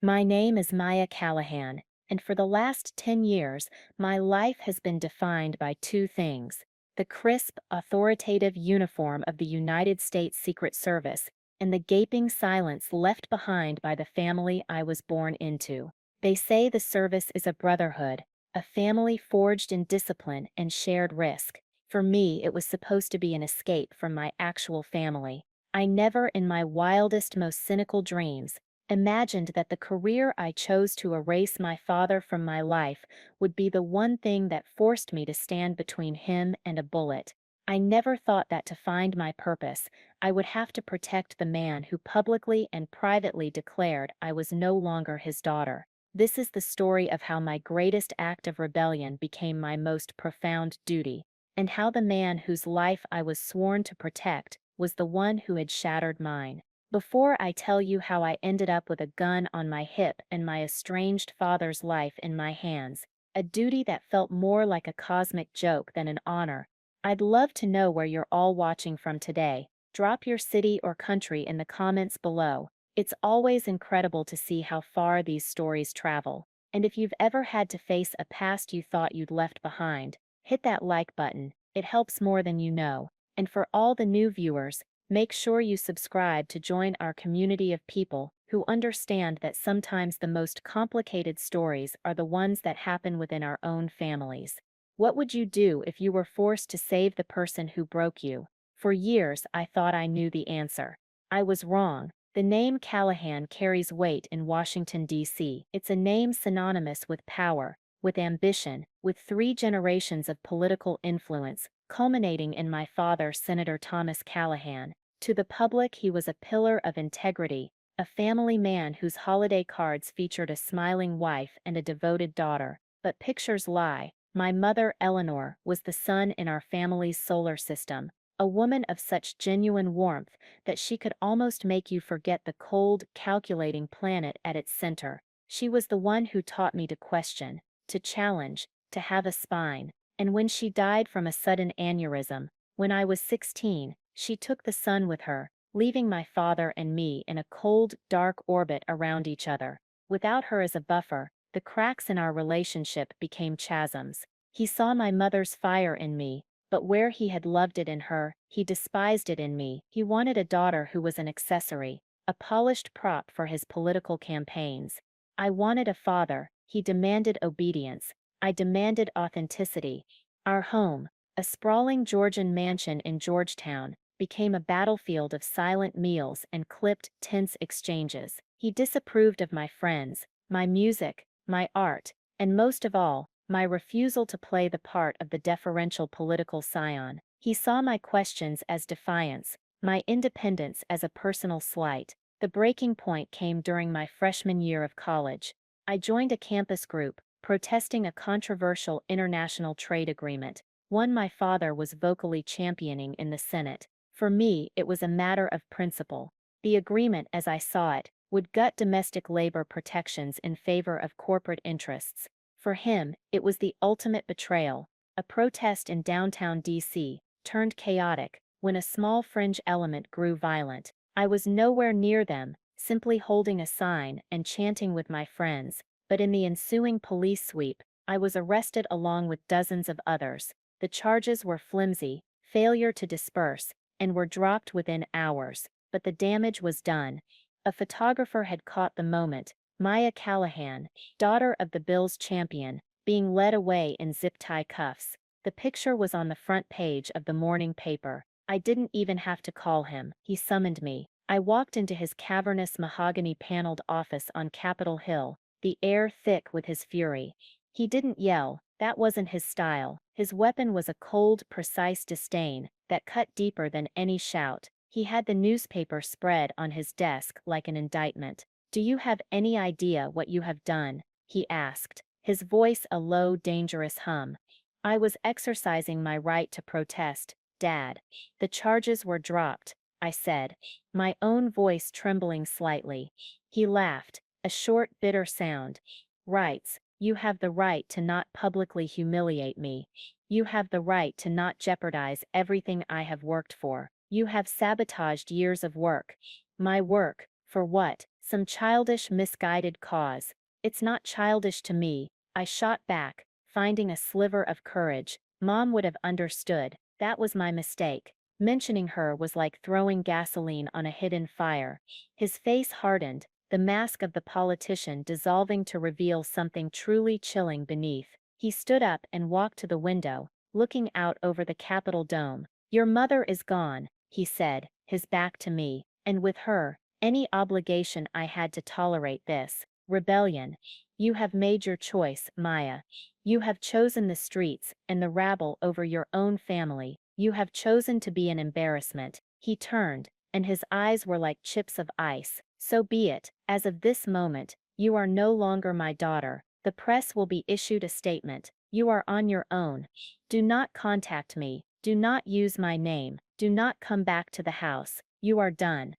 My name is Maya Callahan, and for the last 10 years, my life has been defined by two things: the crisp, authoritative uniform of the United States Secret Service, and the gaping silence left behind by the family I was born into. They say the service is a brotherhood, a family forged in discipline and shared risk. For me, it was supposed to be an escape from my actual family. I never, in my wildest, most cynical dreams, imagined that the career I chose to erase my father from my life would be the one thing that forced me to stand between him and a bullet. I never thought that to find my purpose, I would have to protect the man who publicly and privately declared I was no longer his daughter. This is the story of how my greatest act of rebellion became my most profound duty, and how the man whose life I was sworn to protect was the one who had shattered mine. Before I tell you how I ended up with a gun on my hip and my estranged father's life in my hands, a duty that felt more like a cosmic joke than an honor, I'd love to know where you're all watching from today. Drop your city or country in the comments below. It's always incredible to see how far these stories travel. And if you've ever had to face a past you thought you'd left behind, hit that like button. It helps more than you know. And for all the new viewers, make sure you subscribe to join our community of people who understand that sometimes the most complicated stories are the ones that happen within our own families. What would you do if you were forced to save the person who broke you? For years, I thought I knew the answer. I was wrong. The name Callahan carries weight in Washington, D.C. It's a name synonymous with power, with ambition, with 3 generations of political influence, culminating in my father, Senator Thomas Callahan. To the public, he was a pillar of integrity, a family man whose holiday cards featured a smiling wife and a devoted daughter. But pictures lie. My mother, Eleanor, was the sun in our family's solar system, a woman of such genuine warmth that she could almost make you forget the cold, calculating planet at its center. She was the one who taught me to question, to challenge, to have a spine. And when she died from a sudden aneurysm, when I was 16, she took the sun with her, leaving my father and me in a cold, dark orbit around each other. Without her as a buffer, the cracks in our relationship became chasms. He saw my mother's fire in me, but where he had loved it in her, he despised it in me. He wanted a daughter who was an accessory, a polished prop for his political campaigns. I wanted a father. He demanded obedience. I demanded authenticity. Our home, a sprawling Georgian mansion in Georgetown, became a battlefield of silent meals and clipped, tense exchanges. He disapproved of my friends, my music, my art, and most of all, my refusal to play the part of the deferential political scion. He saw my questions as defiance, my independence as a personal slight. The breaking point came during my freshman year of college. I joined a campus group, protesting a controversial international trade agreement, one my father was vocally championing in the Senate. For me, it was a matter of principle. The agreement, as I saw it, would gut domestic labor protections in favor of corporate interests. For him, it was the ultimate betrayal. A protest in downtown D.C. turned chaotic when a small fringe element grew violent. I was nowhere near them, simply holding a sign and chanting with my friends, but in the ensuing police sweep, I was arrested along with dozens of others. The charges were flimsy, failure to disperse, and were dropped within hours, but the damage was done. A photographer had caught the moment: Maya Callahan, daughter of the Bills champion, being led away in zip-tie cuffs. The picture was on the front page of the morning paper. I didn't even have to call him. He summoned me. I walked into his cavernous mahogany-paneled office on Capitol Hill, the air thick with his fury. He didn't yell. That wasn't his style. His weapon was a cold, precise disdain that cut deeper than any shout. He had the newspaper spread on his desk like an indictment. "Do you have any idea what you have done?" he asked, his voice a low, dangerous hum. I was exercising my right to protest, Dad. The charges were dropped, I said, my own voice trembling slightly. He laughed, a short, bitter sound. "Rights. You have the right to not publicly humiliate me. You have the right to not jeopardize everything I have worked for. You have sabotaged years of work." My work, for what? Some childish, misguided cause. It's not childish to me, I shot back, finding a sliver of courage. Mom would have understood. That was my mistake. Mentioning her was like throwing gasoline on a hidden fire. His face hardened, the mask of the politician dissolving to reveal something truly chilling beneath. He stood up and walked to the window, looking out over the Capitol dome. Your mother is gone, he said, his back to me, and with her, any obligation I had to tolerate this. Rebellion. You have made your choice, Maya. You have chosen the streets and the rabble over your own family. You have chosen to be an embarrassment. He turned, and his eyes were like chips of ice. So be it. As of this moment, you are no longer my daughter. The press will be issued a statement. You are on your own. Do not contact me. Do not use my name. Do not come back to the house. You are done.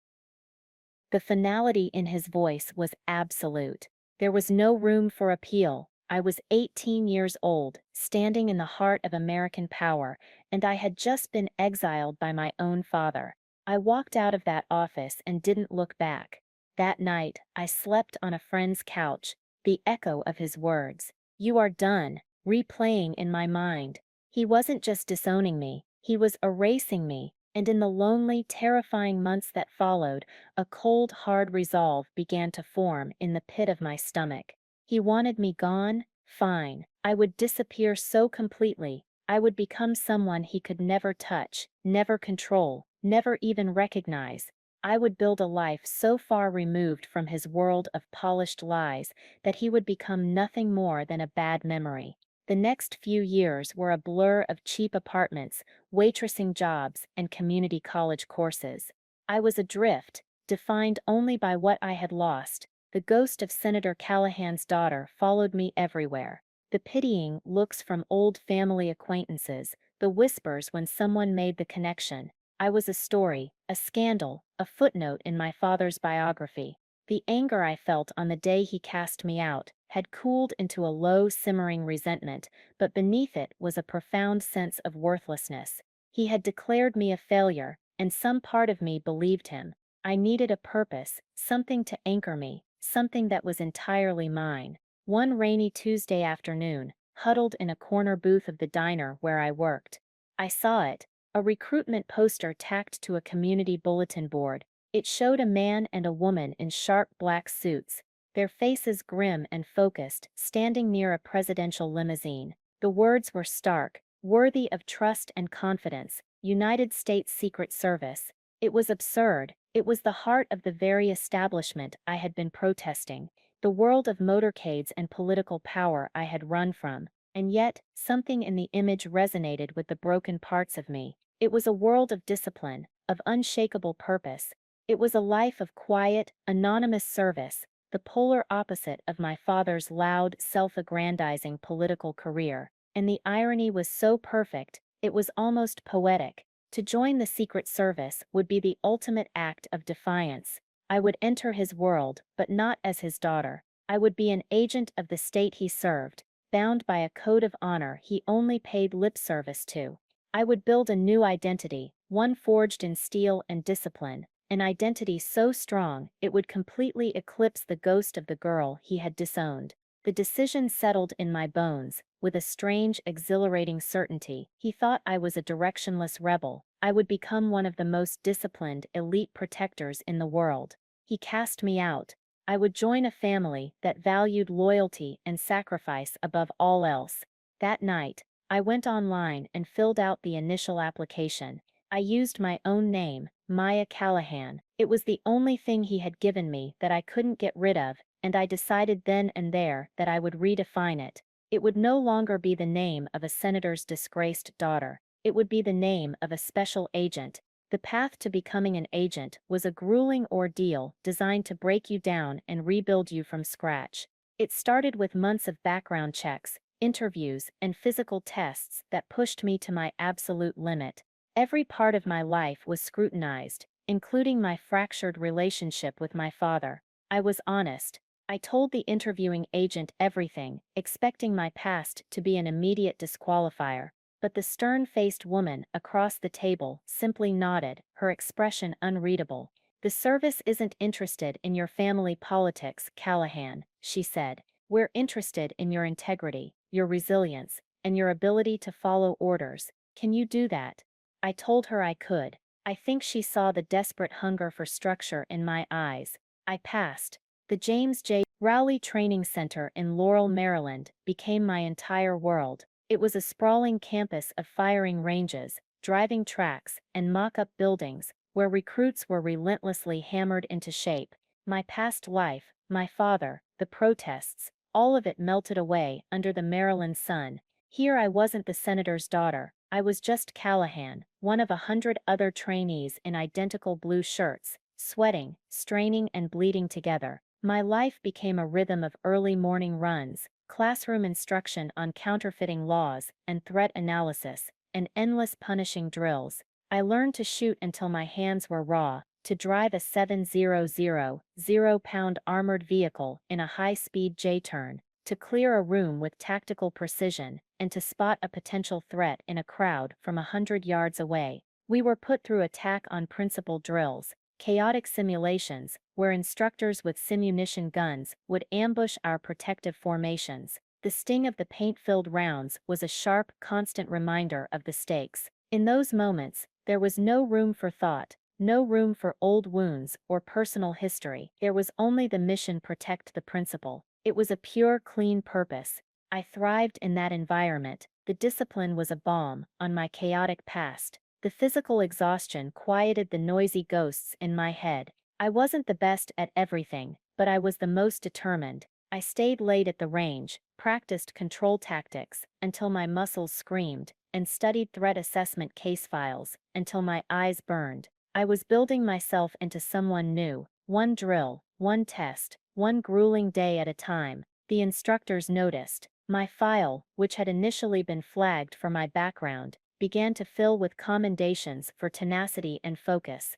The finality in his voice was absolute. There was no room for appeal. I was 18 years old, standing in the heart of American power, and I had just been exiled by my own father. I walked out of that office and didn't look back. That night, I slept on a friend's couch, the echo of his words, "You are done," replaying in my mind. He wasn't just disowning me, he was erasing me, and in the lonely, terrifying months that followed, a cold, hard resolve began to form in the pit of my stomach. He wanted me gone? Fine. I would disappear so completely. I would become someone he could never touch, never control, never even recognize. I would build a life so far removed from his world of polished lies that he would become nothing more than a bad memory. The next few years were a blur of cheap apartments, waitressing jobs, and community college courses. I was adrift, defined only by what I had lost. The ghost of Senator Callahan's daughter followed me everywhere. The pitying looks from old family acquaintances, the whispers when someone made the connection. I was a story, a scandal, a footnote in my father's biography. The anger I felt on the day he cast me out had cooled into a low, simmering resentment, but beneath it was a profound sense of worthlessness. He had declared me a failure, and some part of me believed him. I needed a purpose, something to anchor me, something that was entirely mine. One rainy Tuesday afternoon, huddled in a corner booth of the diner where I worked, I saw it, a recruitment poster tacked to a community bulletin board. It showed a man and a woman in sharp black suits, their faces grim and focused, standing near a presidential limousine. The words were stark, worthy of trust and confidence, United States Secret Service. It was absurd. It was the heart of the very establishment I had been protesting, the world of motorcades and political power I had run from. And yet, something in the image resonated with the broken parts of me. It was a world of discipline, of unshakable purpose. It was a life of quiet, anonymous service, the polar opposite of my father's loud, self-aggrandizing political career. And the irony was so perfect, it was almost poetic. To join the Secret Service would be the ultimate act of defiance. I would enter his world, but not as his daughter. I would be an agent of the state he served, bound by a code of honor he only paid lip service to. I would build a new identity, one forged in steel and discipline, an identity so strong it would completely eclipse the ghost of the girl he had disowned. The decision settled in my bones, with a strange, exhilarating certainty. He thought I was a directionless rebel. I would become one of the most disciplined, elite protectors in the world. He cast me out. I would join a family that valued loyalty and sacrifice above all else. That night, I went online and filled out the initial application. I used my own name, Maya Callahan. It was the only thing he had given me that I couldn't get rid of, and I decided then and there that I would redefine it. It would no longer be the name of a senator's disgraced daughter. It would be the name of a special agent. The path to becoming an agent was a grueling ordeal designed to break you down and rebuild you from scratch. It started with months of background checks, interviews, and physical tests that pushed me to my absolute limit. Every part of my life was scrutinized, including my fractured relationship with my father. I was honest. I told the interviewing agent everything, expecting my past to be an immediate disqualifier. But the stern-faced woman across the table simply nodded, her expression unreadable. "The service isn't interested in your family politics, Callahan," she said. "We're interested in your integrity, your resilience, and your ability to follow orders. Can you do that?" I told her I could. I think she saw the desperate hunger for structure in my eyes. I passed. The James J. Rowley Training Center in Laurel, Maryland, became my entire world. It was a sprawling campus of firing ranges, driving tracks, and mock-up buildings, where recruits were relentlessly hammered into shape. My past life, my father, the protests, all of it melted away under the Maryland sun. Here I wasn't the senator's daughter. I was just Callahan, one of 100 other trainees in identical blue shirts, sweating, straining, and bleeding together. My life became a rhythm of early morning runs, classroom instruction on counterfeiting laws and threat analysis, and endless punishing drills. I learned to shoot until my hands were raw, to drive a 700 0-pound armored vehicle in a high-speed J-turn, to clear a room with tactical precision, and to spot a potential threat in a crowd from 100 yards away. We were put through attack-on-principle drills, chaotic simulations, where instructors with simunition guns would ambush our protective formations. The sting of the paint-filled rounds was a sharp, constant reminder of the stakes. In those moments, there was no room for thought, no room for old wounds or personal history. There was only the mission: protect the principle. It was a pure, clean purpose. I thrived in that environment. The discipline was a balm on my chaotic past. The physical exhaustion quieted the noisy ghosts in my head. I wasn't the best at everything, but I was the most determined. I stayed late at the range, practiced control tactics until my muscles screamed, and studied threat assessment case files until my eyes burned. I was building myself into someone new, one drill, one test, one grueling day at a time. The instructors noticed. My file, which had initially been flagged for my background, began to fill with commendations for tenacity and focus.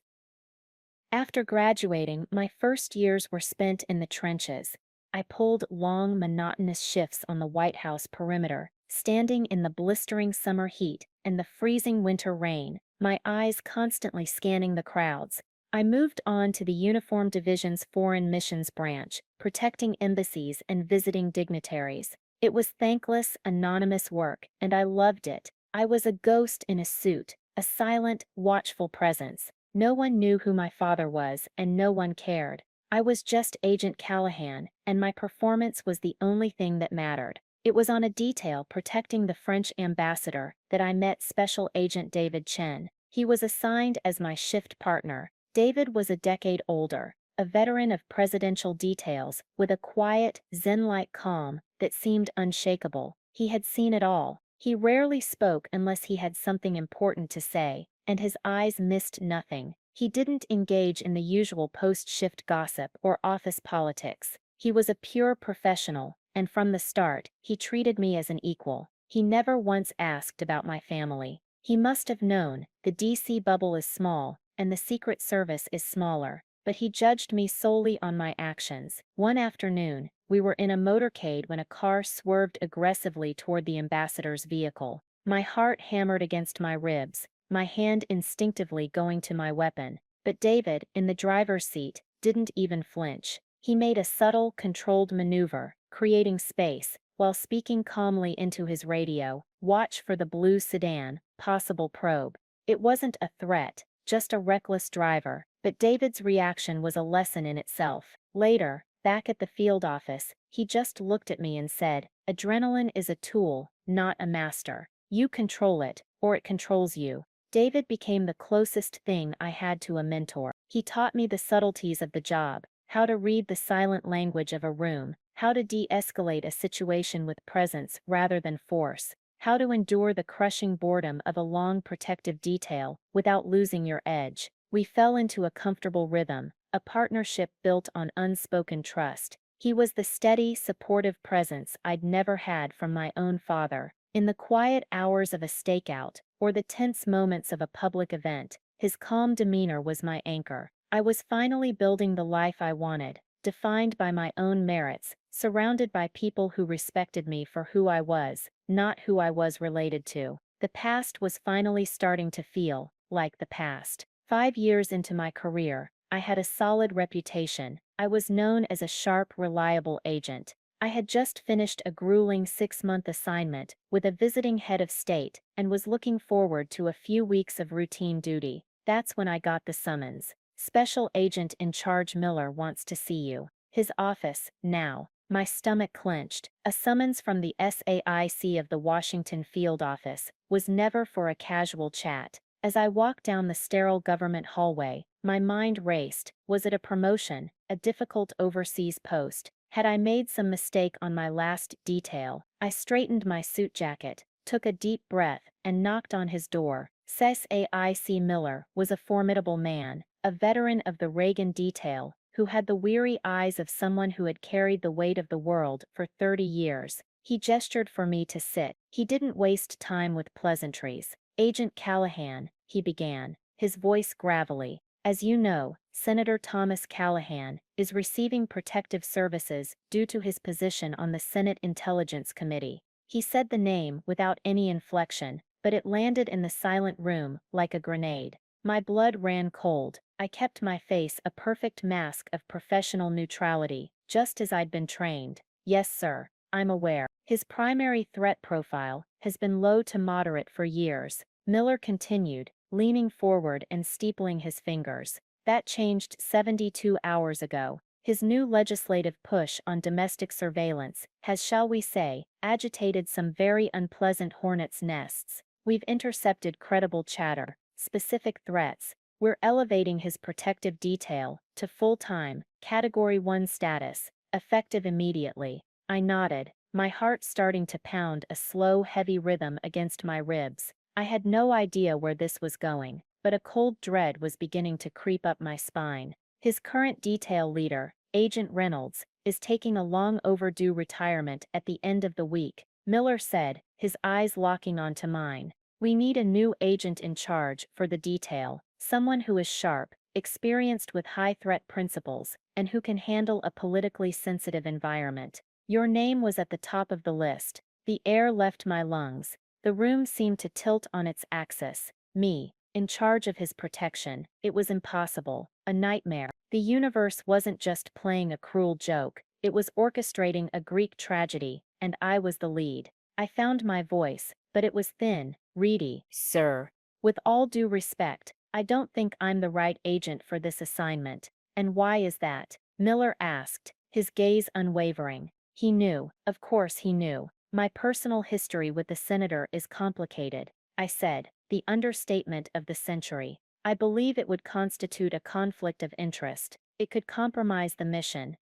After graduating, my first years were spent in the trenches. I pulled long, monotonous shifts on the White House perimeter, standing in the blistering summer heat and the freezing winter rain, my eyes constantly scanning the crowds. I moved on to the Uniform Division's Foreign Missions Branch, protecting embassies and visiting dignitaries. It was thankless, anonymous work, and I loved it. I was a ghost in a suit, a silent, watchful presence. No one knew who my father was, and no one cared. I was just Agent Callahan, and my performance was the only thing that mattered. It was on a detail protecting the French ambassador that I met Special Agent David Chen. He was assigned as my shift partner. David was a decade older, a veteran of presidential details, with a quiet, zen-like calm that seemed unshakable. He had seen it all. He rarely spoke unless he had something important to say, and his eyes missed nothing. He didn't engage in the usual post-shift gossip or office politics. He was a pure professional, and from the start, he treated me as an equal. He never once asked about my family. He must have known the DC bubble is small, and the Secret Service is smaller, but he judged me solely on my actions. One afternoon, we were in a motorcade when a car swerved aggressively toward the ambassador's vehicle. My heart hammered against my ribs, my hand instinctively going to my weapon. But David, in the driver's seat, didn't even flinch. He made a subtle, controlled maneuver, creating space, while speaking calmly into his radio. "Watch for the blue sedan, possible probe." It wasn't a threat, just a reckless driver, but David's reaction was a lesson in itself. Later, back at the field office, he just looked at me and said, "Adrenaline is a tool, not a master. You control it, or it controls you." David became the closest thing I had to a mentor. He taught me the subtleties of the job, how to read the silent language of a room, how to de-escalate a situation with presence rather than force, how to endure the crushing boredom of a long protective detail without losing your edge. We fell into a comfortable rhythm, a partnership built on unspoken trust. He was the steady, supportive presence I'd never had from my own father. In the quiet hours of a stakeout, or the tense moments of a public event, his calm demeanor was my anchor. I was finally building the life I wanted, defined by my own merits, surrounded by people who respected me for who I was, not who I was related to. The past was finally starting to feel like the past. 5 years into my career, I had a solid reputation. I was known as a sharp, reliable agent. I had just finished a grueling 6-month assignment with a visiting head of state and was looking forward to a few weeks of routine duty. That's when I got the summons. Special Agent in Charge Miller wants to see you. His office, now. My stomach clenched. A summons from the SAIC of the Washington field office was never for a casual chat. As I walked down the sterile government hallway, my mind raced. Was it a promotion, a difficult overseas post? Had I made some mistake on my last detail? I straightened my suit jacket, took a deep breath, and knocked on his door. SAIC Miller was a formidable man, a veteran of the Reagan detail, who had the weary eyes of someone who had carried the weight of the world for 30 years. He gestured for me to sit. He didn't waste time with pleasantries. Agent Callahan, he began, his voice gravelly. As you know, Senator Thomas Callahan is receiving protective services due to his position on the Senate Intelligence Committee. He said the name without any inflection, but it landed in the silent room like a grenade. My blood ran cold. I kept my face a perfect mask of professional neutrality, just as I'd been trained. Yes, sir, I'm aware. His primary threat profile has been low to moderate for years, Miller continued, leaning forward and steepling his fingers. That changed 72 hours ago. His new legislative push on domestic surveillance has, shall we say, agitated some very unpleasant hornets' nests. We've intercepted credible chatter, specific threats. We're elevating his protective detail to full-time, Category 1 status, effective immediately. I nodded, my heart starting to pound a slow, heavy rhythm against my ribs. I had no idea where this was going, but a cold dread was beginning to creep up my spine. His current detail leader, Agent Reynolds, is taking a long overdue retirement at the end of the week, Miller said, his eyes locking onto mine. We need a new agent in charge for the detail, someone who is sharp, experienced with high-threat principles, and who can handle a politically sensitive environment. Your name was at the top of the list. The air left my lungs. The room seemed to tilt on its axis. Me, in charge of his protection. It was impossible, a nightmare. The universe wasn't just playing a cruel joke, it was orchestrating a Greek tragedy, and I was the lead. I found my voice, but it was thin, reedy. Sir, with all due respect, I don't think I'm the right agent for this assignment. And why is that? Miller asked, his gaze unwavering. He knew, of course he knew. My personal history with the senator is complicated, I said, the understatement of the century. I believe it would constitute a conflict of interest. It could compromise the mission.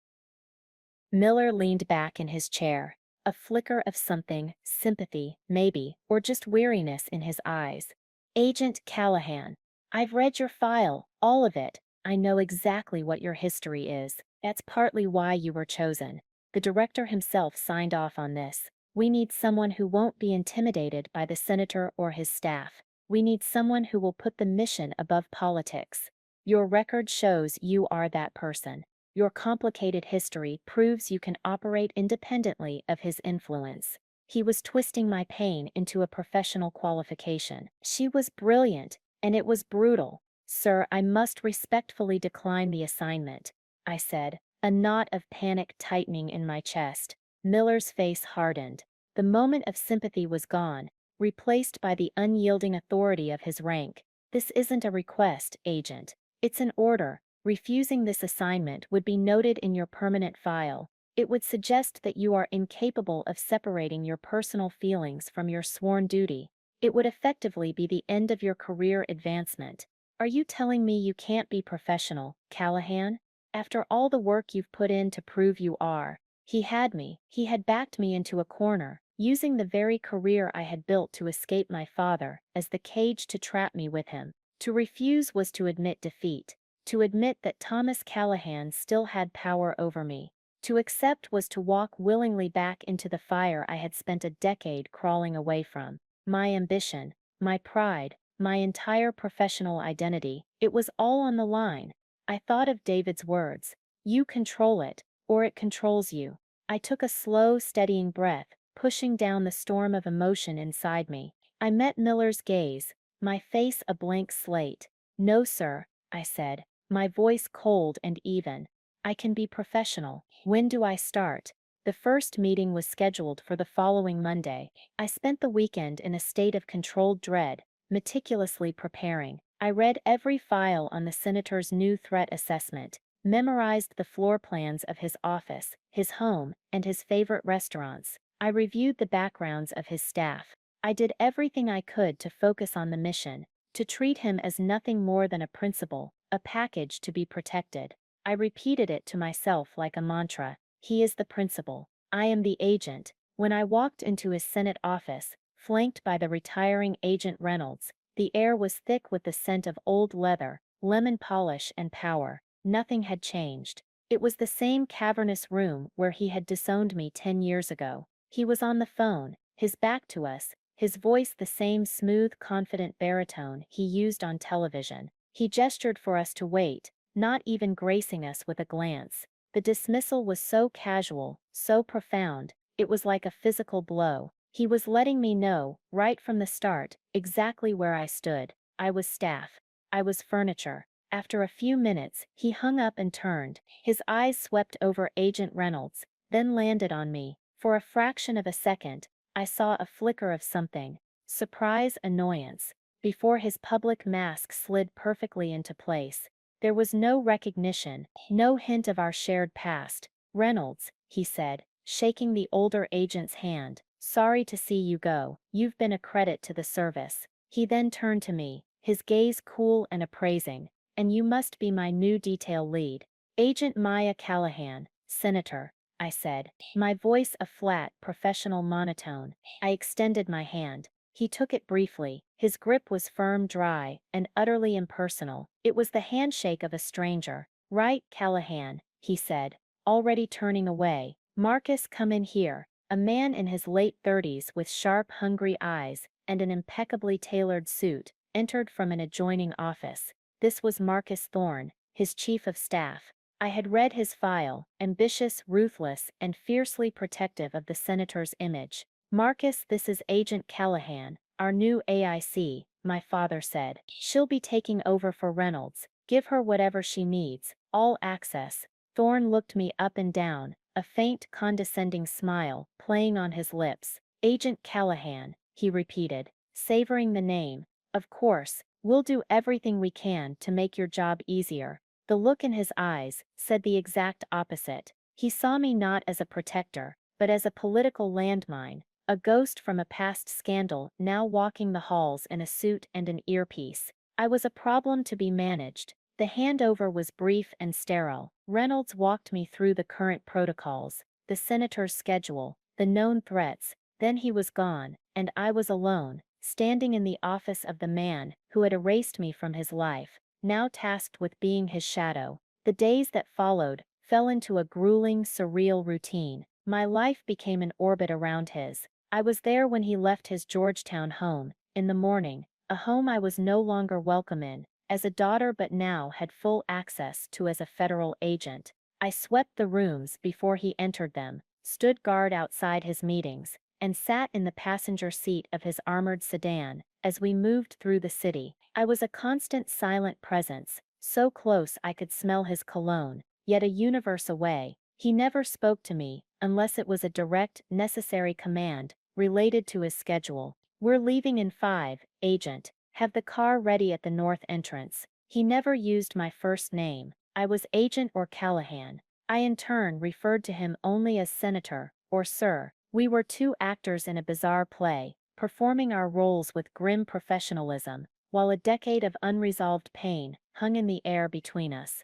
Miller leaned back in his chair, a flicker of something, sympathy, maybe, or just weariness in his eyes. Agent Callahan, I've read your file, all of it. I know exactly what your history is. That's partly why you were chosen. The director himself signed off on this. We need someone who won't be intimidated by the senator or his staff. We need someone who will put the mission above politics. Your record shows you are that person. Your complicated history proves you can operate independently of his influence. He was twisting my pain into a professional qualification. She was brilliant, and it was brutal. Sir, I must respectfully decline the assignment, I said, a knot of panic tightening in my chest. Miller's face hardened. The moment of sympathy was gone, replaced by the unyielding authority of his rank. This isn't a request, Agent. It's an order. Refusing this assignment would be noted in your permanent file. It would suggest that you are incapable of separating your personal feelings from your sworn duty. It would effectively be the end of your career advancement. Are you telling me you can't be professional, Callahan? After all the work you've put in to prove you are. He had me. He had backed me into a corner, using the very career I had built to escape my father as the cage to trap me with him. To refuse was to admit defeat. To admit that Thomas Callahan still had power over me. To accept was to walk willingly back into the fire I had spent a decade crawling away from. My ambition, my pride, my entire professional identity, it was all on the line. I thought of David's words. You control it, or it controls you. I took a slow, steadying breath, pushing down the storm of emotion inside me. I met Miller's gaze, my face a blank slate. No, sir, I said. my voice cold and even. "I can be professional. When do I start?" The first meeting was scheduled for the following Monday. I spent the weekend in a state of controlled dread, meticulously preparing. I read every file on the senator's new threat assessment, memorized the floor plans of his office, his home, and his favorite restaurants. I reviewed the backgrounds of his staff. I did everything I could to focus on the mission, to treat him as nothing more than a principal, a package to be protected. I repeated it to myself like a mantra. He is the principal. I am the agent. When I walked into his Senate office, flanked by the retiring Agent Reynolds, the air was thick with the scent of old leather, lemon polish, and power. Nothing had changed. It was the same cavernous room where he had disowned me 10 years ago. He was on the phone, his back to us, his voice the same smooth, confident baritone he used on television. He gestured for us to wait, not even gracing us with a glance. The dismissal was so casual, so profound, it was like a physical blow. He was letting me know, right from the start, exactly where I stood. I was staff. I was furniture. After a few minutes, he hung up and turned. His eyes swept over Agent Reynolds, then landed on me. For a fraction of a second, I saw a flicker of something. Surprise, annoyance. Before his public mask slid perfectly into place. There was no recognition, no hint of our shared past. "Reynolds," he said, shaking the older agent's hand, "sorry to see you go. You've been a credit to the service." He then turned to me, his gaze cool and appraising. "And you must be my new detail lead." "Agent Maya Callahan, Senator," I said, my voice a flat, professional monotone. I extended my hand. He took it briefly. His grip was firm, dry, and utterly impersonal. It was the handshake of a stranger. "Right, Callahan," he said, already turning away. "Marcus, come in here." A man in his late 30s with sharp, hungry eyes and an impeccably tailored suit entered from an adjoining office. This was Marcus Thorne, his chief of staff. I had read his file, ambitious, ruthless, and fiercely protective of the senator's image. "Marcus, this is Agent Callahan, our new AIC, my father said. She'll be taking over for Reynolds. Give her whatever she needs, all access." Thorne looked me up and down, a faint, condescending smile playing on his lips. "Agent Callahan," he repeated, savoring the name. "Of course, we'll do everything we can to make your job easier." The look in his eyes said the exact opposite. He saw me not as a protector, but as a political landmine, a ghost from a past scandal now walking the halls in a suit and an earpiece. I was a problem to be managed. The handover was brief and sterile. Reynolds walked me through the current protocols, the senator's schedule, the known threats. Then he was gone, and I was alone, standing in the office of the man who had erased me from his life, now tasked with being his shadow. The days that followed fell into a grueling, surreal routine. My life became an orbit around his. I was there when he left his Georgetown home, in the morning, a home I was no longer welcome in, as a daughter but now had full access to as a federal agent. I swept the rooms before he entered them, stood guard outside his meetings, and sat in the passenger seat of his armored sedan as we moved through the city. I was a constant silent presence, so close I could smell his cologne, yet a universe away. He never spoke to me, unless it was a direct, necessary command, related to his schedule. "We're leaving in 5, Agent. Have the car ready at the north entrance." He never used my first name. I was Agent or Callahan. I in turn referred to him only as Senator, or Sir. We were two actors in a bizarre play, performing our roles with grim professionalism, while a decade of unresolved pain hung in the air between us.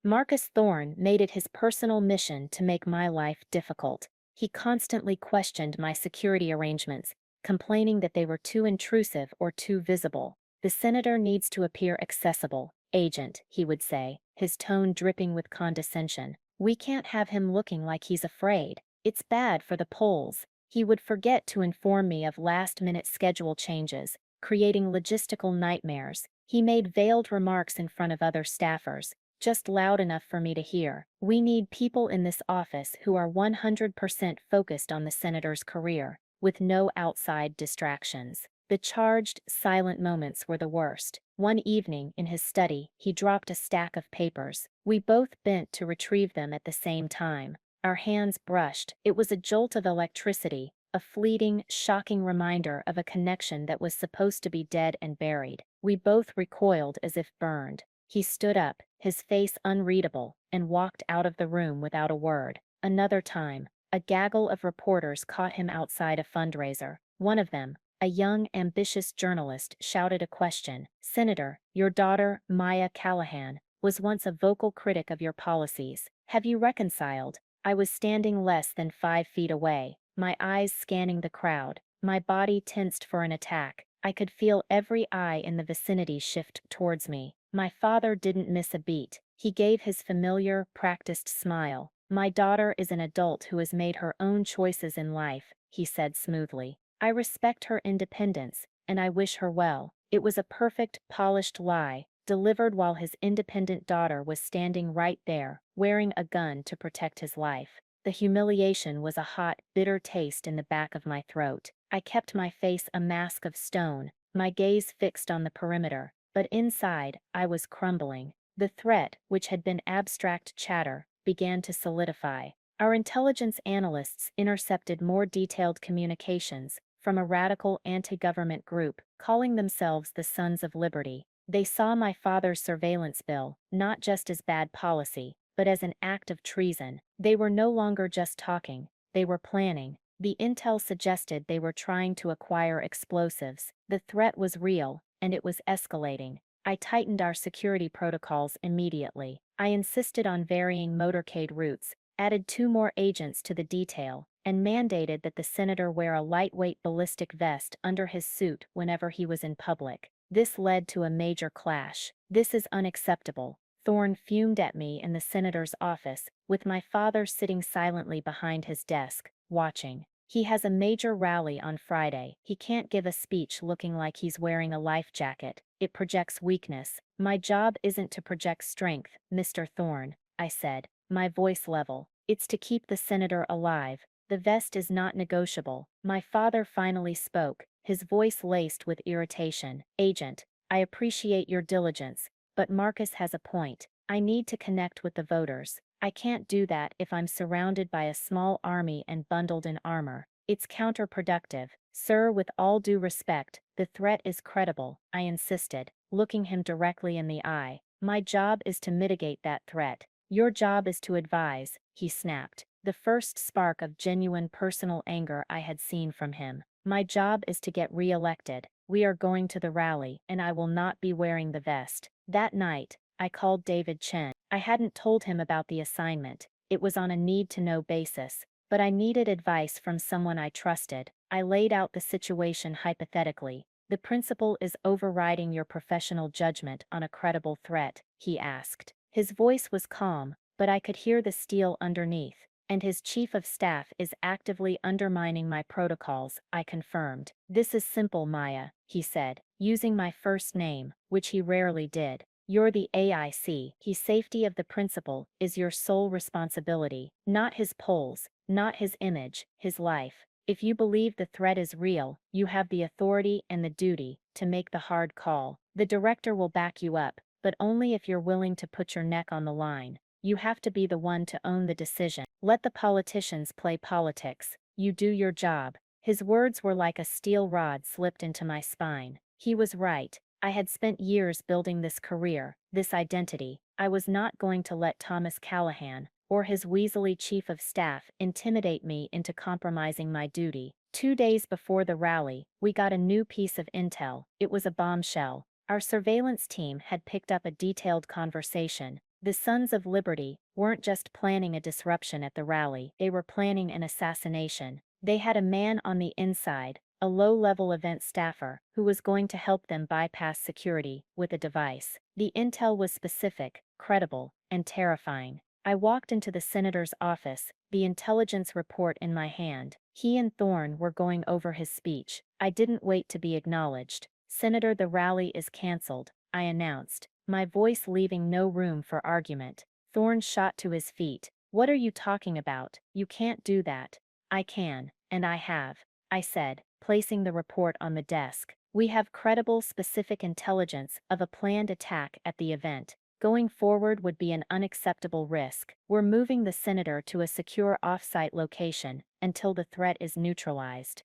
Marcus Thorne made it his personal mission to make my life difficult. He constantly questioned my security arrangements, complaining that they were too intrusive or too visible. "The senator needs to appear accessible, Agent," he would say, his tone dripping with condescension. "We can't have him looking like he's afraid. It's bad for the polls." He would forget to inform me of last-minute schedule changes, creating logistical nightmares. He made veiled remarks in front of other staffers, just loud enough for me to hear. "We need people in this office who are 100% focused on the senator's career, with no outside distractions." The charged, silent moments were the worst. One evening, in his study, he dropped a stack of papers. We both bent to retrieve them at the same time. Our hands brushed. It was a jolt of electricity, a fleeting, shocking reminder of a connection that was supposed to be dead and buried. We both recoiled as if burned. He stood up, his face unreadable, and walked out of the room without a word. Another time, a gaggle of reporters caught him outside a fundraiser. One of them, a young, ambitious journalist, shouted a question. "Senator, your daughter, Maya Callahan, was once a vocal critic of your policies. Have you reconciled?" I was standing less than 5 feet away, my eyes scanning the crowd, my body tensed for an attack. I could feel every eye in the vicinity shift towards me. My father didn't miss a beat. He gave his familiar, practiced smile. "My daughter is an adult who has made her own choices in life," he said smoothly. "I respect her independence, and I wish her well." It was a perfect, polished lie, delivered while his independent daughter was standing right there, wearing a gun to protect his life. The humiliation was a hot, bitter taste in the back of my throat. I kept my face a mask of stone, my gaze fixed on the perimeter, but inside, I was crumbling. The threat, which had been abstract chatter, began to solidify. Our intelligence analysts intercepted more detailed communications from a radical anti-government group calling themselves the Sons of Liberty. They saw my father's surveillance bill not just as bad policy, but as an act of treason. They were no longer just talking, they were planning. The intel suggested they were trying to acquire explosives. The threat was real, and it was escalating. I tightened our security protocols immediately. I insisted on varying motorcade routes, added 2 more agents to the detail, and mandated that the senator wear a lightweight ballistic vest under his suit whenever he was in public. This led to a major clash. "This is unacceptable," Thorne fumed at me in the senator's office, with my father sitting silently behind his desk, watching. "He has a major rally on Friday. He can't give a speech looking like he's wearing a life jacket. It projects weakness." "My job isn't to project strength, Mr. Thorne," I said, my voice level. "It's to keep the senator alive. The vest is not negotiable." My father finally spoke, his voice laced with irritation. "Agent, I appreciate your diligence, but Marcus has a point. I need to connect with the voters. I can't do that if I'm surrounded by a small army and bundled in armor. It's counterproductive." "Sir, with all due respect, the threat is credible," I insisted, looking him directly in the eye. "My job is to mitigate that threat. Your job is to advise," he snapped, the first spark of genuine personal anger I had seen from him. "My job is to get re-elected. We are going to the rally, and I will not be wearing the vest." That night, I called David Chen. I hadn't told him about the assignment. It was on a need-to-know basis, but I needed advice from someone I trusted. I laid out the situation hypothetically. "The principal is overriding your professional judgment on a credible threat?" he asked. His voice was calm, but I could hear the steel underneath. "And his chief of staff is actively undermining my protocols," I confirmed. "This is simple, Maya," he said, using my first name, which he rarely did. "You're the AIC. The safety of the principal is your sole responsibility, not his polls, not his image, his life. If you believe the threat is real, you have the authority and the duty to make the hard call. The director will back you up, but only if you're willing to put your neck on the line. You have to be the one to own the decision. Let the politicians play politics. You do your job." His words were like a steel rod slipped into my spine. He was right. I had spent years building this career, this identity. I was not going to let Thomas Callahan, or his weaselly chief of staff, intimidate me into compromising my duty. 2 days before the rally, we got a new piece of intel. It was a bombshell. Our surveillance team had picked up a detailed conversation. The Sons of Liberty weren't just planning a disruption at the rally, they were planning an assassination. They had a man on the inside, a low-level event staffer, who was going to help them bypass security with a device. The intel was specific, credible, and terrifying. I walked into the senator's office, the intelligence report in my hand. He and Thorne were going over his speech. I didn't wait to be acknowledged. "Senator, the rally is canceled," I announced, my voice leaving no room for argument. Thorne shot to his feet. "What are you talking about? You can't do that." "I can, and I have," I said, placing the report on the desk. We have credible, specific intelligence of a planned attack at the event. Going forward would be an unacceptable risk. We're moving the senator to a secure off-site location until the threat is neutralized.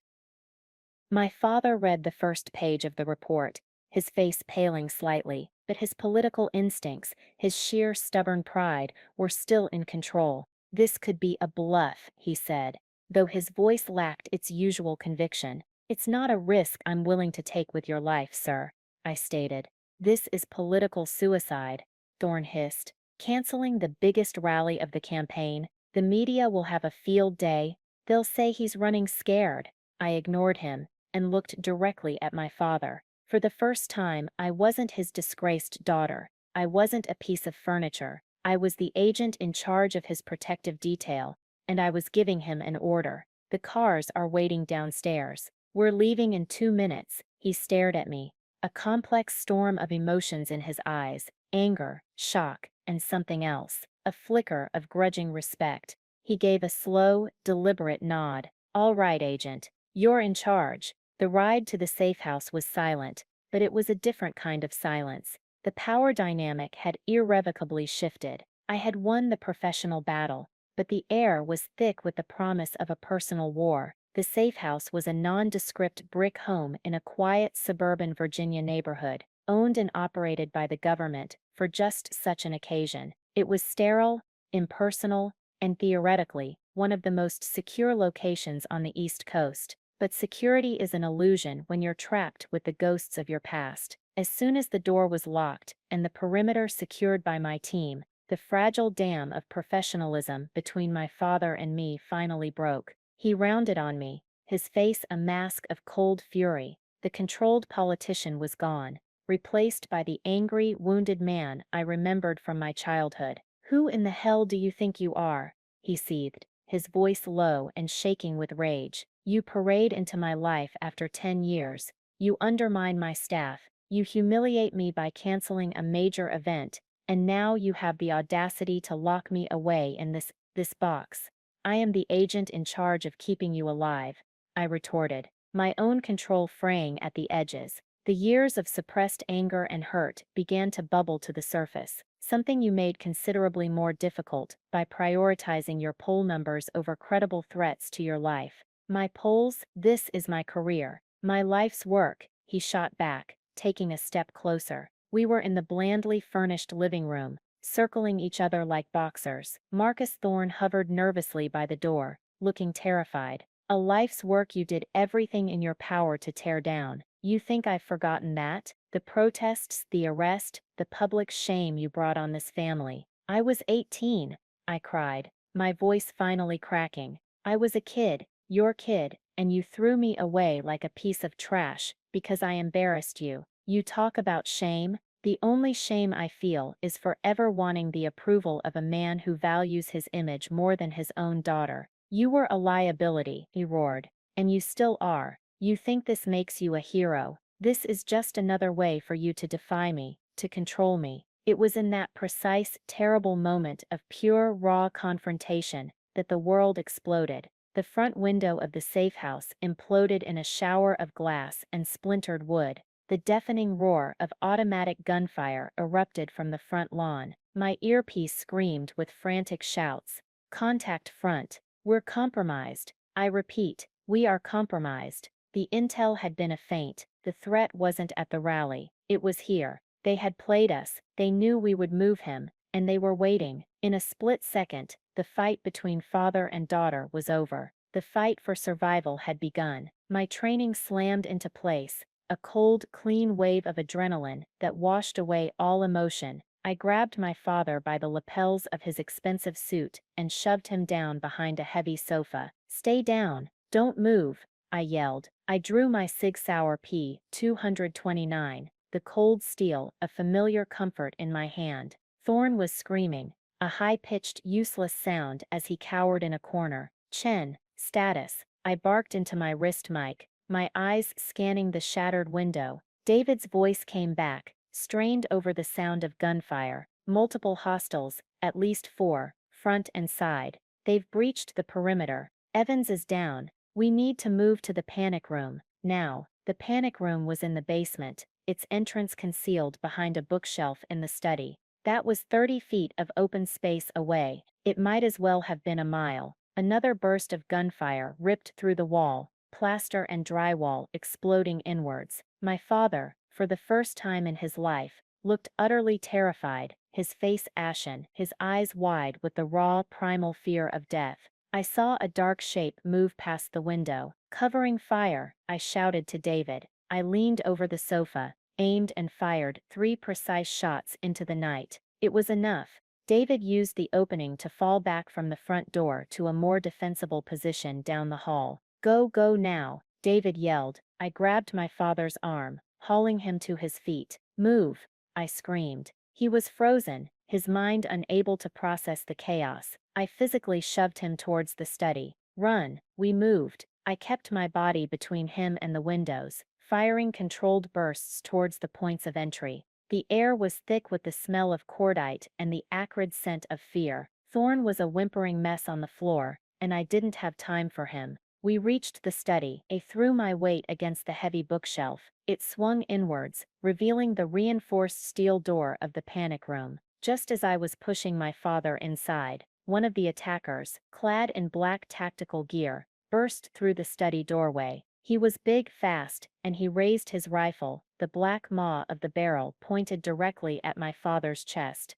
My father read the first page of the report, his face paling slightly, but his political instincts, his sheer stubborn pride, were still in control. This could be a bluff, he said, though his voice lacked its usual conviction. It's not a risk I'm willing to take with your life, sir, I stated. This is political suicide, Thorne hissed. Canceling the biggest rally of the campaign, the media will have a field day. They'll say he's running scared. I ignored him and looked directly at my father. For the first time, I wasn't his disgraced daughter. I wasn't a piece of furniture. I was the agent in charge of his protective detail, and I was giving him an order. The cars are waiting downstairs. We're leaving in 2 minutes. He stared at me, a complex storm of emotions in his eyes, anger, shock, and something else, a flicker of grudging respect. He gave a slow, deliberate nod. All right, agent. You're in charge. The ride to the safe house was silent, but it was a different kind of silence. The power dynamic had irrevocably shifted. I had won the professional battle, but the air was thick with the promise of a personal war. The safe house was a nondescript brick home in a quiet suburban Virginia neighborhood, owned and operated by the government for just such an occasion. It was sterile, impersonal, and theoretically, one of the most secure locations on the East Coast. But security is an illusion when you're trapped with the ghosts of your past. As soon as the door was locked and the perimeter secured by my team, the fragile dam of professionalism between my father and me finally broke. He rounded on me, his face a mask of cold fury. The controlled politician was gone, replaced by the angry, wounded man I remembered from my childhood. "Who in the hell do you think you are?" he seethed, his voice low and shaking with rage. "You parade into my life after 10 years. You undermine my staff. You humiliate me by canceling a major event, and now you have the audacity to lock me away in this box. I am the agent in charge of keeping you alive," I retorted, my own control fraying at the edges. The years of suppressed anger and hurt began to bubble to the surface, something you made considerably more difficult by prioritizing your poll numbers over credible threats to your life. "My polls, this is my career, my life's work," he shot back, taking a step closer. We were in the blandly furnished living room, circling each other like boxers. Marcus Thorne hovered nervously by the door, looking terrified. "A life's work you did everything in your power to tear down. You think I've forgotten that? The protests, the arrest, the public shame you brought on this family." "I was 18, I cried, my voice finally cracking. "I was a kid, your kid, and you threw me away like a piece of trash because I embarrassed you. You talk about shame. The only shame I feel is for ever wanting the approval of a man who values his image more than his own daughter. You were a liability," he roared, "and you still are. You think this makes you a hero. This is just another way for you to defy me, to control me." It was in that precise, terrible moment of pure, raw confrontation that the world exploded. The front window of the safe house imploded in a shower of glass and splintered wood. The deafening roar of automatic gunfire erupted from the front lawn. My earpiece screamed with frantic shouts. "Contact front. We're compromised. I repeat, we are compromised." The intel had been a feint. The threat wasn't at the rally. It was here. They had played us. They knew we would move him, and they were waiting. In a split second, the fight between father and daughter was over. The fight for survival had begun. My training slammed into place, a cold, clean wave of adrenaline that washed away all emotion. I grabbed my father by the lapels of his expensive suit and shoved him down behind a heavy sofa. "Stay down. Don't move," I yelled. I drew my Sig Sauer P-229, the cold steel, a familiar comfort in my hand. Thorne was screaming, a high-pitched, useless sound as he cowered in a corner. "Chen, status." I barked into my wrist mic, my eyes scanning the shattered window. David's voice came back, strained over the sound of gunfire. "Multiple hostiles, at least 4, front and side. They've breached the perimeter. Evans is down. We need to move to the panic room." Now, the panic room was in the basement, its entrance concealed behind a bookshelf in the study. That was 30 feet of open space away. It might as well have been a mile. Another burst of gunfire ripped through the wall, plaster and drywall exploding inwards. My father, for the first time in his life, looked utterly terrified, his face ashen, his eyes wide with the raw, primal fear of death. I saw a dark shape move past the window. Covering fire, I shouted to David. I leaned over the sofa, aimed and fired 3 precise shots into the night. It was enough. David used the opening to fall back from the front door to a more defensible position down the hall. Go, go now, David yelled. I grabbed my father's arm, hauling him to his feet. Move, I screamed. He was frozen, his mind unable to process the chaos. I physically shoved him towards the study. Run, we moved. I kept my body between him and the windows, firing controlled bursts towards the points of entry. The air was thick with the smell of cordite and the acrid scent of fear. Thorne was a whimpering mess on the floor, and I didn't have time for him. We reached the study. I threw my weight against the heavy bookshelf. It swung inwards, revealing the reinforced steel door of the panic room. Just as I was pushing my father inside, one of the attackers, clad in black tactical gear, burst through the study doorway. He was big, fast, and he raised his rifle, the black maw of the barrel pointed directly at my father's chest.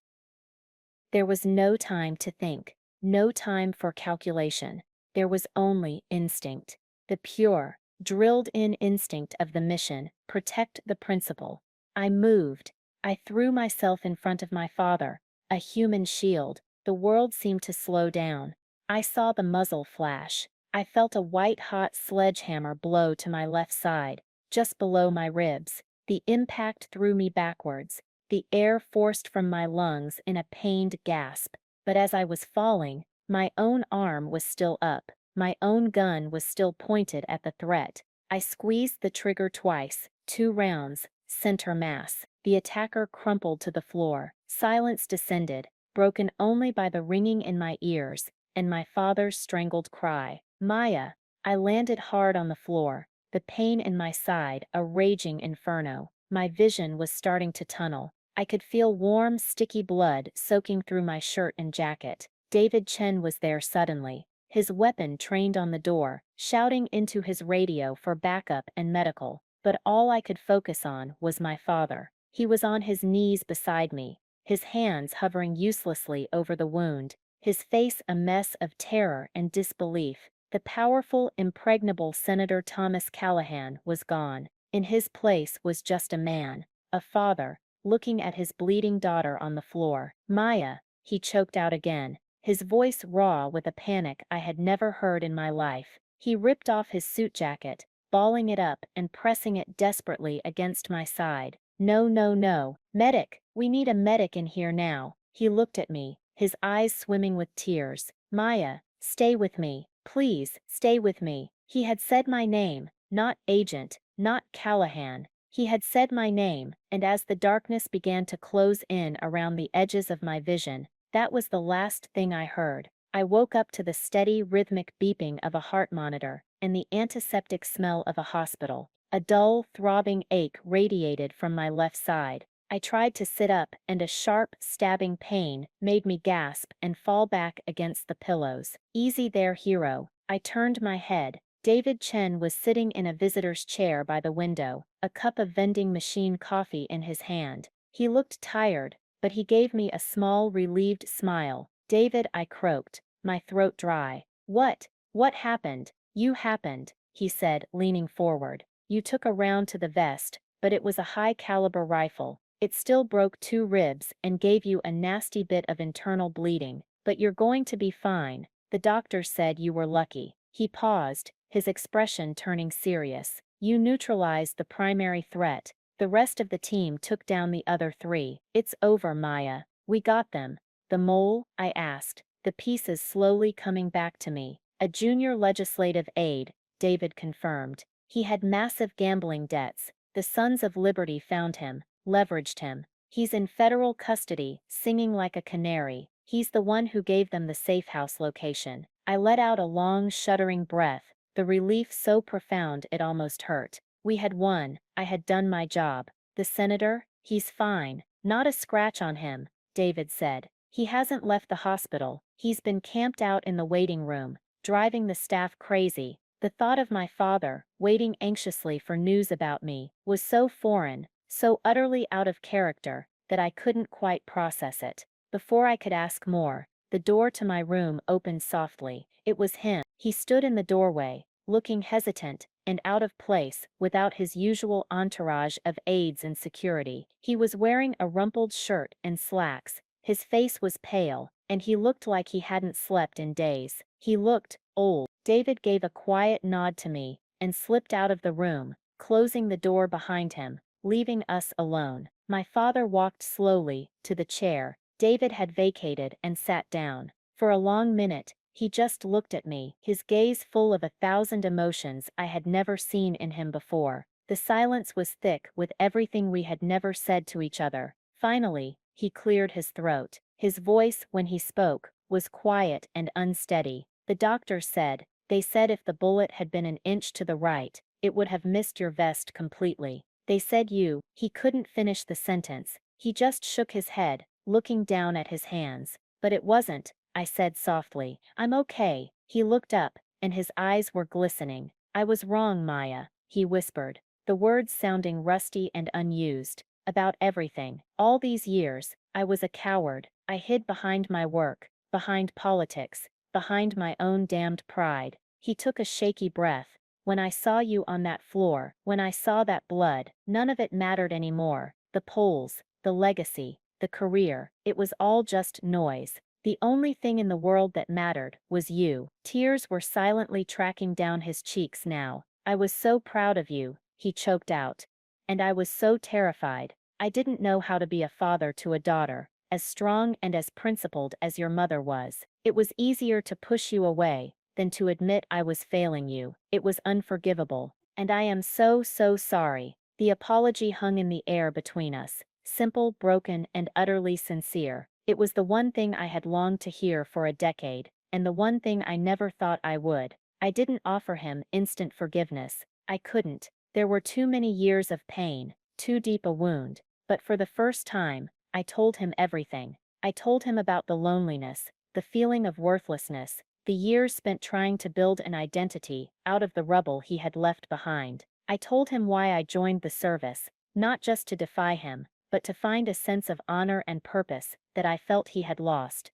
There was no time to think, no time for calculation. There was only instinct. The pure, drilled-in instinct of the mission, protect the principle. I moved. I threw myself in front of my father, a human shield. The world seemed to slow down. I saw the muzzle flash. I felt a white-hot sledgehammer blow to my left side, just below my ribs. The impact threw me backwards, the air forced from my lungs in a pained gasp. But as I was falling, my own arm was still up. My own gun was still pointed at the threat. I squeezed the trigger twice, 2 rounds, center mass. The attacker crumpled to the floor. Silence descended, broken only by the ringing in my ears and my father's strangled cry. Maya! I landed hard on the floor, the pain in my side a raging inferno. My vision was starting to tunnel. I could feel warm, sticky blood soaking through my shirt and jacket. David Chen was there suddenly, his weapon trained on the door, shouting into his radio for backup and medical. But all I could focus on was my father. He was on his knees beside me, his hands hovering uselessly over the wound, his face a mess of terror and disbelief. The powerful, impregnable Senator Thomas Callahan was gone. In his place was just a man, a father, looking at his bleeding daughter on the floor. Maya, he choked out again, his voice raw with a panic I had never heard in my life. He ripped off his suit jacket, balling it up and pressing it desperately against my side. No, no, no. Medic! We need a medic in here now. He looked at me, his eyes swimming with tears. Maya, stay with me. Please, stay with me. He had said my name, not Agent, not Callahan. He had said my name, and as the darkness began to close in around the edges of my vision, that was the last thing I heard. I woke up to the steady, rhythmic beeping of a heart monitor and the antiseptic smell of a hospital. A dull, throbbing ache radiated from my left side. I tried to sit up, and a sharp, stabbing pain made me gasp and fall back against the pillows. Easy there, hero. I turned my head. David Chen was sitting in a visitor's chair by the window, a cup of vending machine coffee in his hand. He looked tired, but he gave me a small, relieved smile. David, I croaked, my throat dry. What happened? You happened, he said, leaning forward. You took a round to the vest, but it was a high-caliber rifle. It still broke 2 ribs and gave you a nasty bit of internal bleeding, but you're going to be fine. The doctor said you were lucky. He paused, his expression turning serious. You neutralized the primary threat. The rest of the team took down the other 3. It's over, Maya. We got them. The mole? I asked, the pieces slowly coming back to me. A junior legislative aide, David confirmed. He had massive gambling debts. The Sons of Liberty found him, leveraged him. He's in federal custody, singing like a canary. He's the one who gave them the safe house location. I let out a long, shuddering breath, the relief so profound it almost hurt. We had won, I had done my job. The senator, he's fine, not a scratch on him, David said. He hasn't left the hospital, he's been camped out in the waiting room, driving the staff crazy. The thought of my father, waiting anxiously for news about me, was so foreign, so utterly out of character, that I couldn't quite process it. Before I could ask more, the door to my room opened softly. It was him. He stood in the doorway, looking hesitant and out of place without his usual entourage of aides and security. He was wearing a rumpled shirt and slacks. His face was pale, and he looked like he hadn't slept in days. He looked old. David gave a quiet nod to me and slipped out of the room, closing the door behind him, leaving us alone. My father walked slowly to the chair David had vacated and sat down. For a long minute, he just looked at me, his gaze full of 1,000 emotions I had never seen in him before. The silence was thick with everything we had never said to each other. Finally, he cleared his throat. His voice, when he spoke, was quiet and unsteady. The doctor said, they said if the bullet had been an inch to the right, it would have missed your vest completely. They said he couldn't finish the sentence. He just shook his head, looking down at his hands. But it wasn't, I said softly. I'm okay. He looked up, and his eyes were glistening. I was wrong, Maya, he whispered, the words sounding rusty and unused. About everything. All these years, I was a coward. I hid behind my work, behind politics, behind my own damned pride. He took a shaky breath. When I saw you on that floor, when I saw that blood, none of it mattered anymore. The polls, the legacy, the career, it was all just noise. The only thing in the world that mattered was you. Tears were silently tracking down his cheeks now. I was so proud of you, he choked out. And I was so terrified. I didn't know how to be a father to a daughter, as strong and as principled as your mother was. It was easier to push you away than to admit I was failing you. It was unforgivable. And I am so sorry. The apology hung in the air between us, simple, broken, and utterly sincere. It was the one thing I had longed to hear for a decade, and the one thing I never thought I would. I didn't offer him instant forgiveness. I couldn't. There were too many years of pain, too deep a wound. But for the first time, I told him everything. I told him about the loneliness, the feeling of worthlessness, the years spent trying to build an identity out of the rubble he had left behind. I told him why I joined the service, not just to defy him, but to find a sense of honor and purpose that I felt he had lost.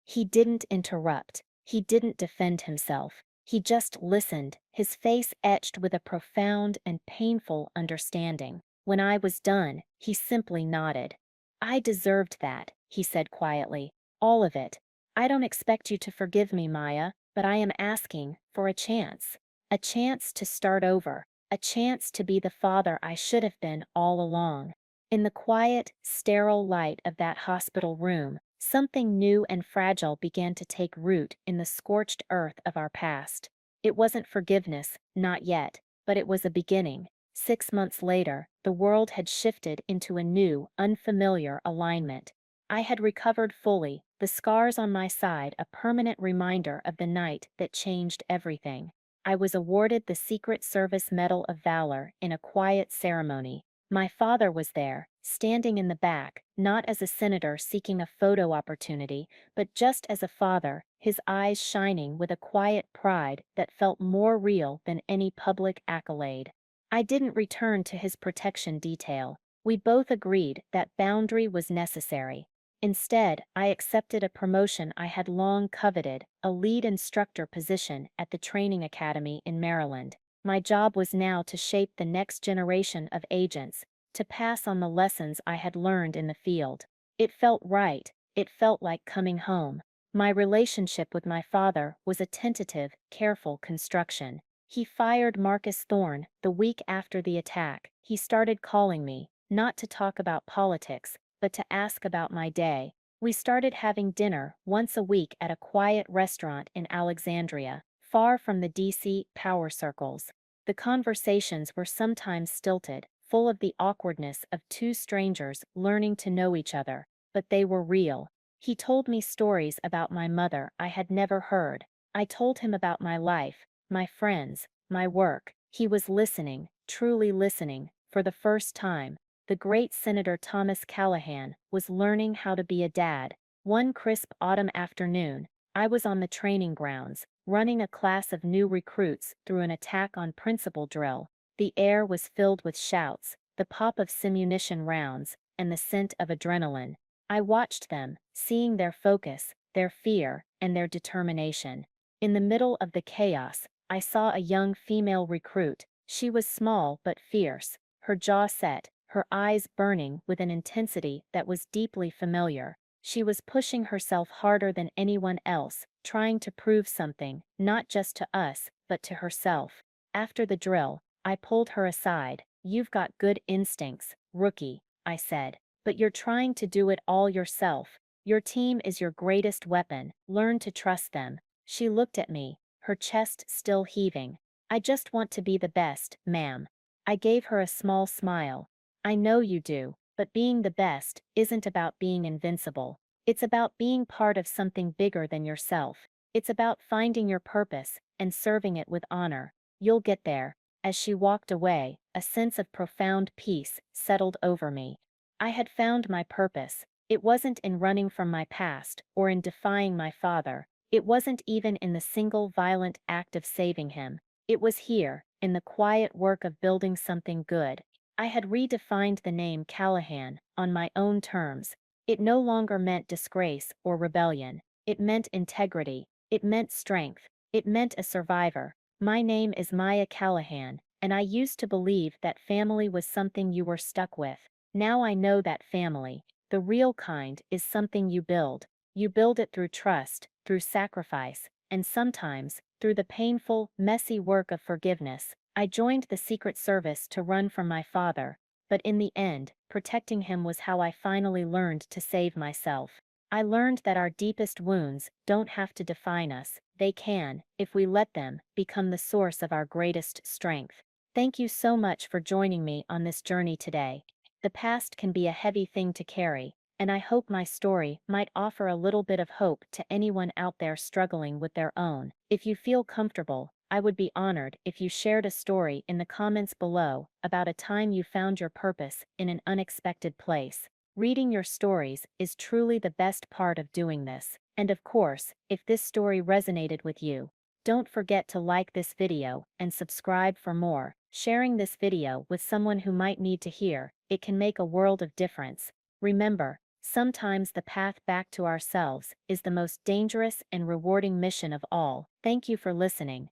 He didn't interrupt. He didn't defend himself. He just listened, his face etched with a profound and painful understanding. When I was done, he simply nodded. I deserved that, he said quietly. All of it. I don't expect you to forgive me, Maya, but I am asking for a chance. A chance to start over. A chance to be the father I should have been all along. In the quiet, sterile light of that hospital room, something new and fragile began to take root in the scorched earth of our past. It wasn't forgiveness, not yet, but it was a beginning. 6 months later, the world had shifted into a new, unfamiliar alignment. I had recovered fully, the scars on my side a permanent reminder of the night that changed everything. I was awarded the Secret Service Medal of Valor in a quiet ceremony. My father was there, standing in the back, not as a senator seeking a photo opportunity, but just as a father, his eyes shining with a quiet pride that felt more real than any public accolade. I didn't return to his protection detail. We both agreed that boundary was necessary. Instead, I accepted a promotion I had long coveted, a lead instructor position at the training academy in Maryland. My job was now to shape the next generation of agents, to pass on the lessons I had learned in the field. It felt right. It felt like coming home. My relationship with my father was a tentative, careful construction. He fired Marcus Thorne the week after the attack. He started calling me, not to talk about politics, but to ask about my day. We started having dinner once a week at a quiet restaurant in Alexandria, far from the DC power circles. The conversations were sometimes stilted, full of the awkwardness of two strangers learning to know each other, but they were real. He told me stories about my mother I had never heard. I told him about my life, my friends, my work. He was listening, truly listening, for the first time. The great Senator Thomas Callahan was learning how to be a dad. One crisp autumn afternoon, I was on the training grounds, running a class of new recruits through an attack on principal drill. The air was filled with shouts, the pop of simunition rounds, and the scent of adrenaline. I watched them, seeing their focus, their fear, and their determination. In the middle of the chaos, I saw a young female recruit. She was small but fierce, her jaw set, her eyes burning with an intensity that was deeply familiar. She was pushing herself harder than anyone else, trying to prove something, not just to us, but to herself. After the drill, I pulled her aside. "You've got good instincts, rookie," I said, "but you're trying to do it all yourself. Your team is your greatest weapon. Learn to trust them." She looked at me, her chest still heaving. "I just want to be the best, ma'am." I gave her a small smile. "I know you do, but being the best isn't about being invincible. It's about being part of something bigger than yourself. It's about finding your purpose and serving it with honor. You'll get there." As she walked away, a sense of profound peace settled over me. I had found my purpose. It wasn't in running from my past or in defying my father. It wasn't even in the single violent act of saving him. It was here, in the quiet work of building something good. I had redefined the name Callahan on my own terms. It no longer meant disgrace or rebellion. It meant integrity. It meant strength. It meant a survivor. My name is Maya Callahan, and I used to believe that family was something you were stuck with. Now I know that family, the real kind, is something you build. You build it through trust, through sacrifice, and sometimes, through the painful, messy work of forgiveness. I joined the Secret Service to run from my father, but in the end, protecting him was how I finally learned to save myself. I learned that our deepest wounds don't have to define us. They can, if we let them, become the source of our greatest strength. Thank you so much for joining me on this journey today. The past can be a heavy thing to carry, and I hope my story might offer a little bit of hope to anyone out there struggling with their own. If you feel comfortable, I would be honored if you shared a story in the comments below about a time you found your purpose in an unexpected place. Reading your stories is truly the best part of doing this. And of course, if this story resonated with you, don't forget to like this video and subscribe for more. Sharing this video with someone who might need to hear it can make a world of difference. Remember, sometimes the path back to ourselves is the most dangerous and rewarding mission of all. Thank you for listening.